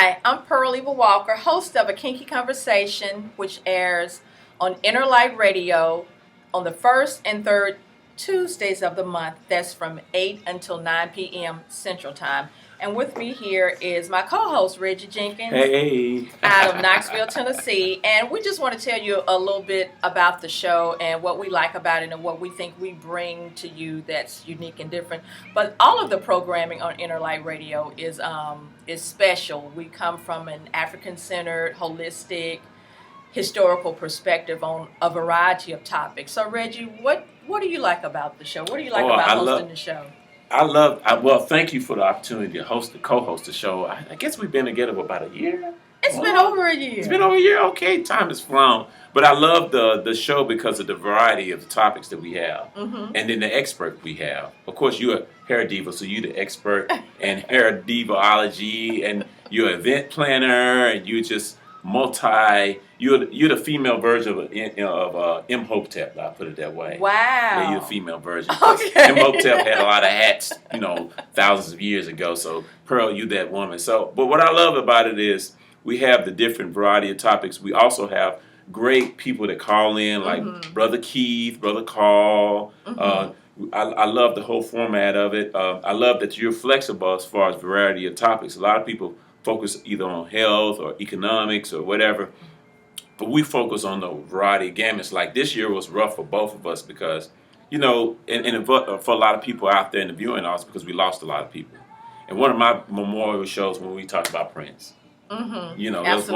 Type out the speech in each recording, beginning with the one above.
Hi, I'm Pearl Eva Walker, host of a Kinky Konversation, which airs on Interlight Radio on the first and third Tuesdays of the month. That's from 8 until 9 p.m. Central Time. And with me here is my co-host, Reggie Jenkins. Hey. Out of Knoxville, Tennessee. And we just want to tell you a little bit about the show and what we like about it and what we think we bring to you that's unique and different. But all of the programming on Interlight Radio is special. We come from an African-centered, holistic, historical perspective on a variety of topics. So, Reggie, what do you like about the show? What do you like about hosting the show? Well, thank you for the opportunity to co-host the show. I guess we've been together for about a year. It's been over a year. It's been over a year. Okay, time has flown. But I love the show because of the variety of the topics that we have, and then the expert we have. Of course, you're a hair diva, so you're the expert in hair divaology, and you're an event planner, and you just You're the female version of Imhotep. I put it that way. Wow. Yeah, you're the female version. Okay. Imhotep had a lot of hats, thousands of years ago. So Pearl, you that woman. So, but what I love about it is we have the different variety of topics. We also have great people that call in, like Brother Keith, Brother Carl. I love the whole format of it. I love that you're flexible as far as variety of topics. A lot of people focus either on health or economics or whatever, but we focus on the variety of gamuts. Like this year was rough for both of us because, and for a lot of people out there in the viewing audience, because we lost a lot of people. And one of my memorial shows when we talked about Prince, that was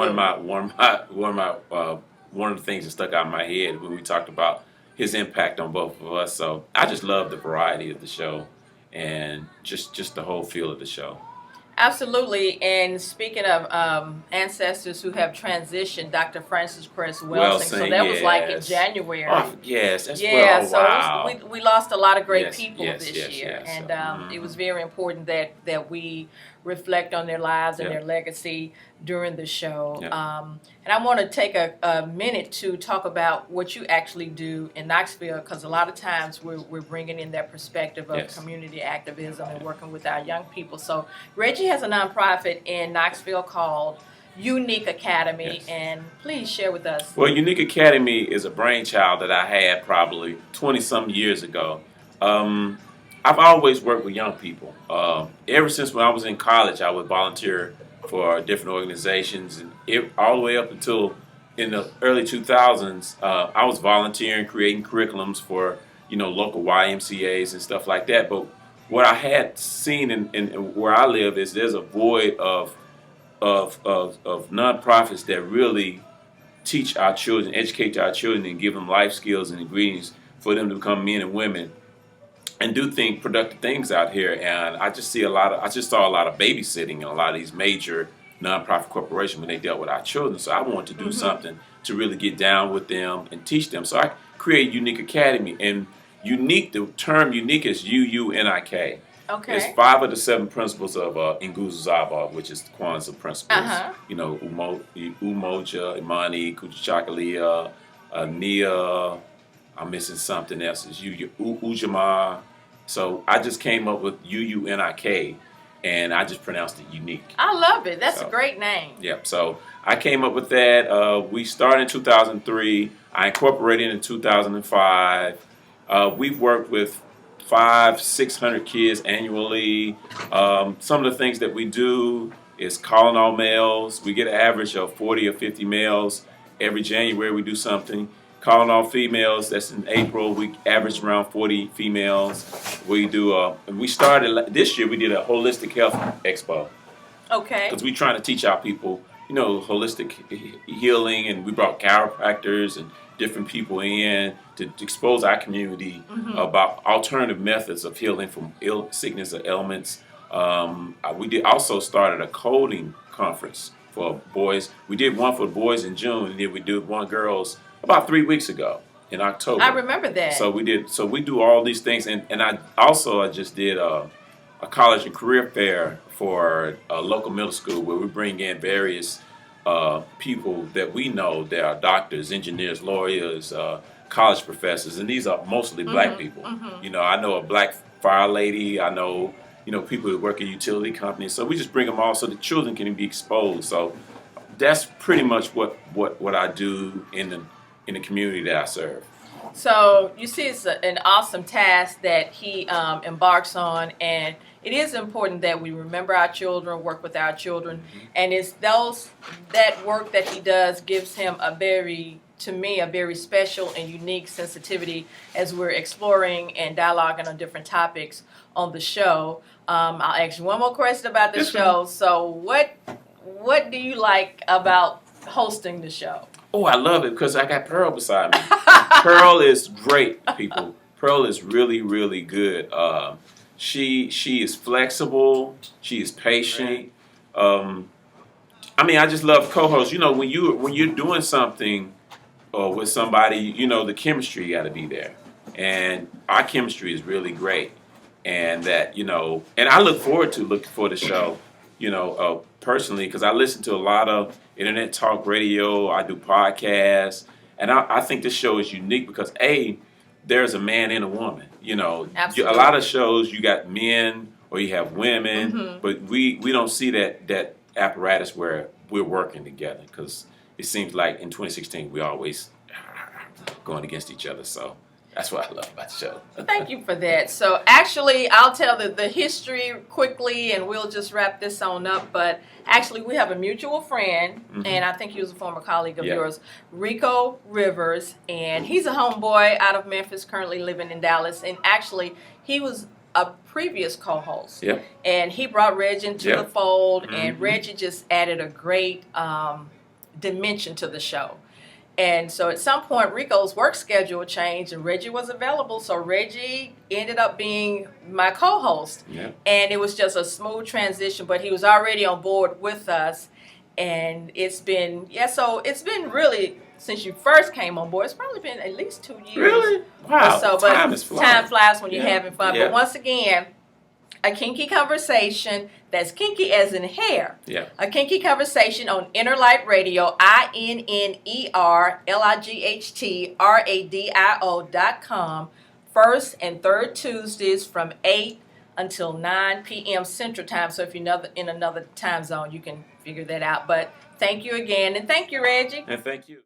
one of the things that stuck out in my head when we talked about his impact on both of us. So I just love the variety of the show and just the whole feel of the show. Absolutely. And speaking of ancestors who have transitioned, Dr. Francis Cress Welsing, so that was like in January. Oh, yes, that's wow. We lost a lot of great people this year. Yes, and it was very important that we reflect on their lives and their legacy during the show. And I want to take a minute to talk about what you actually do in Knoxville, because a lot of times we're bringing in that perspective of community activism and working with our young people. So Reggie has a nonprofit in Knoxville called Unique Academy, and please share with us. Well, Unique Academy is a brainchild that I had probably 20-some years ago. I've always worked with young people. Ever since when I was in college, I would volunteer for different organizations, and all the way up until in the early 2000s, I was volunteering, creating curriculums for local YMCAs and stuff like that. But what I had seen in where I live is there's a void of nonprofits that really teach our children, educate our children, and give them life skills and ingredients for them to become men and women and do productive things out here. And I just saw a lot of babysitting in a lot of these major nonprofit corporations when they dealt with our children. So I wanted to do something to really get down with them and teach them. So I created Unique Academy. And unique, the term unique is UUNIK. Okay. It's 5 of the 7 principles of Nguzuzaba, which is the Kwanzaa principles. Umoja, Imani, Kuchakalia, Nia. I'm missing something else. It's Ujamaa. So I just came up with UUNIK, and I just pronounced it unique. I love it. That's a great name. Yep. So I came up with that. We started in 2003. I incorporated in 2005. We've worked with 500-600 kids annually. Some of the things that we do is calling all males. We get an average of 40 or 50 males. Every January we do something. Calling all females, that's in April. We average around 40 females. We do, we started, this year we did a holistic health expo. Okay. Because we're trying to teach our people, holistic healing, and we brought chiropractors and different people in to expose our community about alternative methods of healing from sickness or ailments. We also started a coding conference for boys. We did one for boys in June, and then we did one girls about 3 weeks ago in October. I remember that. So we do all these things, and I just did a college and career fair for a local middle school where we bring in various people that we know that are doctors, engineers, lawyers, college professors, and these are mostly black people. I know a black fire lady. I know people that work at utility companies. So we just bring them all so the children can be exposed. So that's pretty much what I do in the community that I serve. So you see, it's an awesome task that he embarks on, and it is important that we remember our children, work with our children, and it's that work that he does gives him to me, a very special and unique sensitivity as we're exploring and dialoguing on different topics on the show. I'll ask you one more question about the show. So what do you like about hosting the show? Oh, I love it because I got Pearl beside me. Pearl is great, people. Pearl is really, really good. She is flexible. She is patient. I just love co-hosts. When you're doing something with somebody, the chemistry got to be there, and our chemistry is really great. And that and I look forward to the show. Personally, because I listen to a lot of internet talk radio. I do podcasts, and I think this show is unique because there's a man and a woman. Absolutely. A lot of shows you got men or you have women, but we don't see that apparatus where we're working together because it seems like in 2016 we always going against each other. So that's what I love about the show. Thank you for that. So actually, I'll tell the history quickly, and we'll just wrap this on up. But actually, we have a mutual friend, and I think he was a former colleague of yours, Rico Rivers, and he's a homeboy out of Memphis, currently living in Dallas. And actually, he was a previous co-host, and he brought Reggie into the fold, and Reggie just added a great dimension to the show. And so at some point, Rico's work schedule changed, and Reggie was available. So Reggie ended up being my co-host. And it was just a smooth transition, but he was already on board with us. And it's been really, since you first came on board, it's probably been at least 2 years. Really? Wow. So, time flies when you're having fun. But once again, a kinky conversation, that's kinky as in hair. A kinky conversation on Innerlight Radio, INNERLIGHTRADIO.com, first and third Tuesdays from 8 until 9 p.m. Central Time. So if you're in another time zone, you can figure that out. But thank you again, and thank you, Reggie. And thank you.